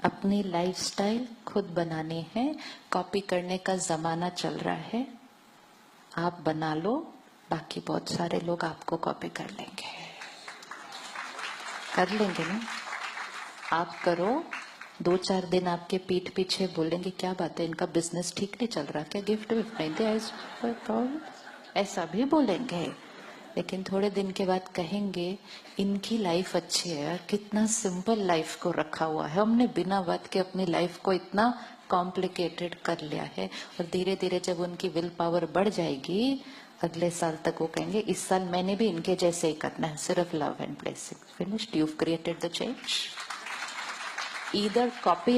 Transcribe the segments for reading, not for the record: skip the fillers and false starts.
अपनी लाइफस्टाइल खुद बनानी है। कॉपी करने का जमाना चल रहा है, आप बना लो, बाकी बहुत सारे लोग आपको कॉपी कर लेंगे ना। आप करो, 2-4 दिन आपके पीठ पीछे बोलेंगे क्या बात है, इनका बिजनेस ठीक नहीं चल रहा, क्या गिफ्ट विफ्ट नहीं दिया, ऐसा भी बोलेंगे। लेकिन थोड़े दिन के बाद कहेंगे इनकी लाइफ अच्छी है, कितना सिंपल लाइफ को रखा हुआ है, हमने बिना बात के अपनी लाइफ को इतना कॉम्प्लिकेटेड कर लिया है। और धीरे धीरे जब उनकी विल पावर बढ़ जाएगी, अगले साल तक वो कहेंगे इस साल मैंने भी इनके जैसे ही करना है, सिर्फ love and blessing, finished, you've created the change. Either copy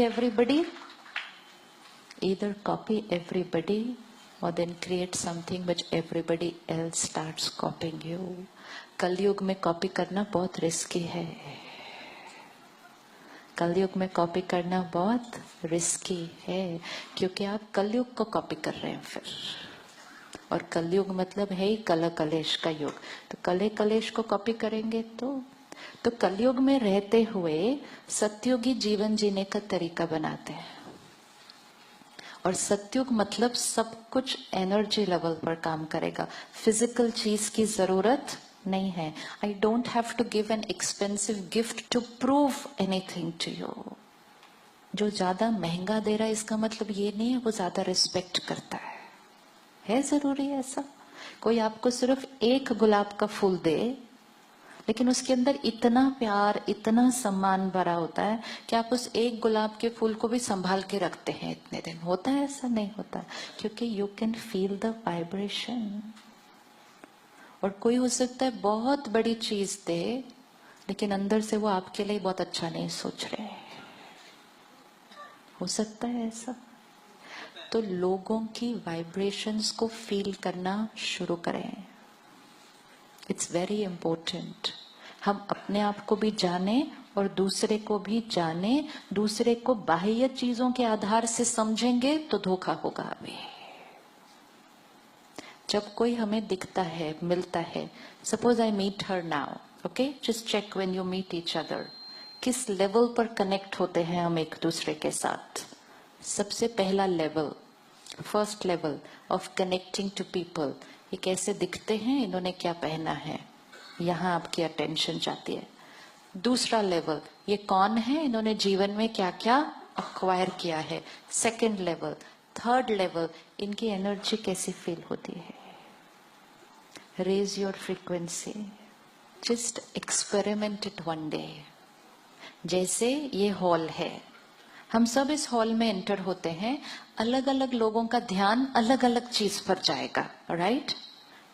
everybody or then create something which everybody else starts copying you. कलयुग में कॉपी करना बहुत रिस्की है, कलयुग में कॉपी करना बहुत रिस्की है, क्योंकि आप कलयुग को कॉपी कर रहे हैं फिर। और कलयुग मतलब है ही कल कलेश का युग, तो कले कलेश को कॉपी करेंगे तो कलयुग में रहते हुए सतयुगी जीवन जीने का तरीका बनाते हैं। और सतयुग मतलब सब कुछ एनर्जी लेवल पर काम करेगा, फिजिकल चीज की जरूरत नहीं है। I don't have to give an expensive gift to prove anything to you. जो ज्यादा महंगा दे रहा है इसका मतलब ये नहीं है वो ज्यादा रिस्पेक्ट करता है जरूरी है ऐसा? कोई आपको सिर्फ एक गुलाब का फूल दे, लेकिन उसके अंदर इतना प्यार, इतना सम्मान भरा होता है कि आप उस एक गुलाब के फूल को भी संभाल के रखते हैं इतने दिन। होता है ऐसा? नहीं होता, क्योंकि you can feel the vibration. और कोई हो सकता है बहुत बड़ी चीज दे, लेकिन अंदर से वो आपके लिए बहुत अच्छा नहीं सोच रहे। हो सकता है ऐसा? तो लोगों की वाइब्रेशंस को फील करना शुरू करें। It's very important. हम अपने आप को भी जाने और दूसरे को भी जाने। दूसरे को बाह्य चीजों के आधार से समझेंगे तो धोखा होगा अभी। जब कोई हमें दिखता है, मिलता है, suppose I meet her now, okay, just check when you meet each other, किस लेवल पर कनेक्ट होते हैं हम एक दूसरे के साथ। सबसे पहला level, first level of connecting to people, ये कैसे दिखते हैं, इन्होंने क्या पहना है, यहाँ आपकी अटेंशन जाती है। दूसरा लेवल, ये कौन है, इन्होंने जीवन में क्या क्या अक्वायर किया है। सेकंड लेवल, थर्ड लेवल, इनकी एनर्जी कैसी फील होती है। Raise your frequency, just experiment it one day. जैसे ये हॉल है, हम सब इस हॉल में एंटर होते हैं, अलग अलग लोगों का ध्यान अलग अलग चीज पर जाएगा, राइट?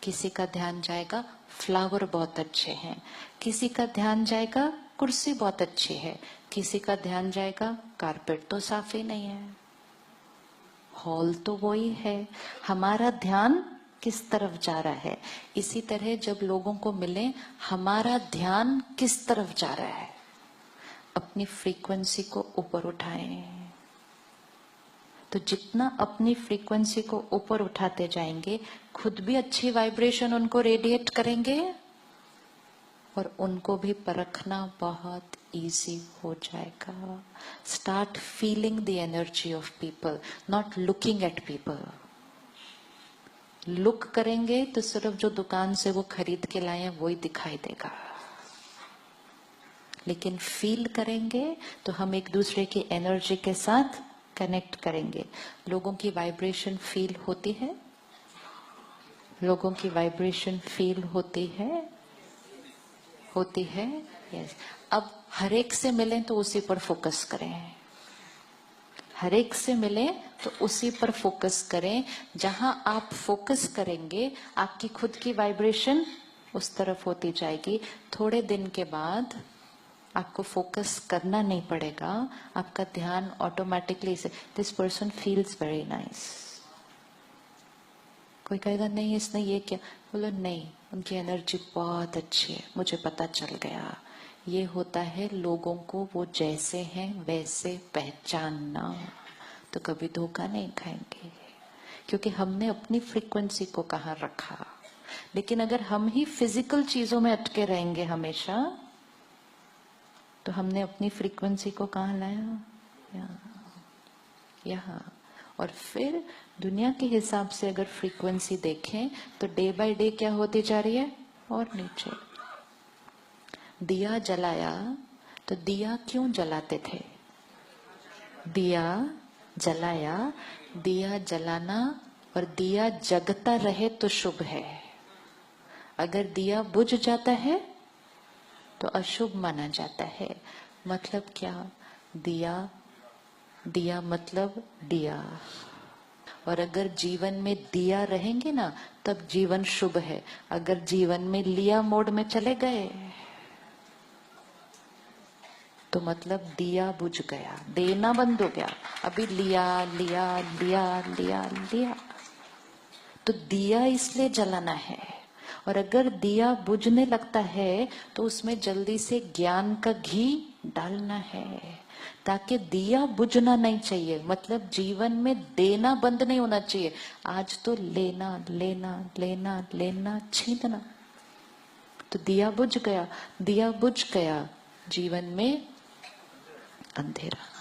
किसी का ध्यान जाएगा फ्लावर बहुत अच्छे हैं, किसी का ध्यान जाएगा कुर्सी बहुत अच्छी है, किसी का ध्यान जाएगा कारपेट तो साफ ही नहीं है। हॉल तो वही है, हमारा ध्यान किस तरफ जा रहा है। इसी तरह जब लोगों को मिले, हमारा ध्यान किस तरफ जा रहा है। अपनी फ्रीक्वेंसी को ऊपर उठाएं। तो जितना अपनी फ्रीक्वेंसी को ऊपर उठाते जाएंगे, खुद भी अच्छी वाइब्रेशन उनको रेडिएट करेंगे और उनको भी परखना बहुत इजी हो जाएगा। Start feeling the energy of people, not looking at people. Look करेंगे तो सिर्फ जो दुकान से वो खरीद के लाए हैं वो ही दिखाई देगा, लेकिन फील करेंगे तो हम एक दूसरे की एनर्जी के साथ कनेक्ट करेंगे। लोगों की वाइब्रेशन फील होती है, लोगों की वाइब्रेशन फील होती है, होती है, यस। अब हर एक से मिलें तो उसी पर फोकस करें, हर एक से मिलें तो उसी पर फोकस करें। जहां आप फोकस करेंगे आपकी खुद की वाइब्रेशन उस तरफ होती जाएगी। थोड़े दिन के बाद आपको फोकस करना नहीं पड़ेगा, आपका ध्यान ऑटोमेटिकली से, this person feels very nice. कोई कहेगा नहीं इसने ये क्या, बोलो नहीं उनकी एनर्जी बहुत अच्छी है, मुझे पता चल गया। ये होता है लोगों को वो जैसे हैं वैसे पहचानना, तो कभी धोखा नहीं खाएंगे, क्योंकि हमने अपनी फ्रीक्वेंसी को कहाँ रखा। लेकिन अगर हम ही फिजिकल चीजों में अटके रहेंगे हमेशा, तो हमने अपनी फ्रीक्वेंसी को कहाँ लाया, यहाँ। और फिर दुनिया के हिसाब से अगर फ्रीक्वेंसी देखें तो डे बाय डे क्या होती जा रही है, और नीचे। दिया जलाया तो दिया क्यों जलाते थे? दिया जलाया, दिया जलाना और दिया जगता रहे तो शुभ है। अगर दिया बुझ जाता है तो अशुभ माना जाता है। मतलब क्या? दिया, दिया मतलब दिया। और अगर जीवन में दिया रहेंगे ना तब जीवन शुभ है। अगर जीवन में लिया मोड में चले गए तो मतलब दिया बुझ गया, देना बंद हो गया। अभी लिया लिया लिया लिया लिया, तो दिया इसलिए जलाना है। और अगर दिया बुझने लगता है तो उसमें जल्दी से ज्ञान का घी डालना है, ताकि दिया बुझना नहीं चाहिए। मतलब जीवन में देना बंद नहीं होना चाहिए। आज तो लेना लेना लेना लेना छीनना, तो दिया बुझ गया। दिया बुझ गया, जीवन में अंधेरा।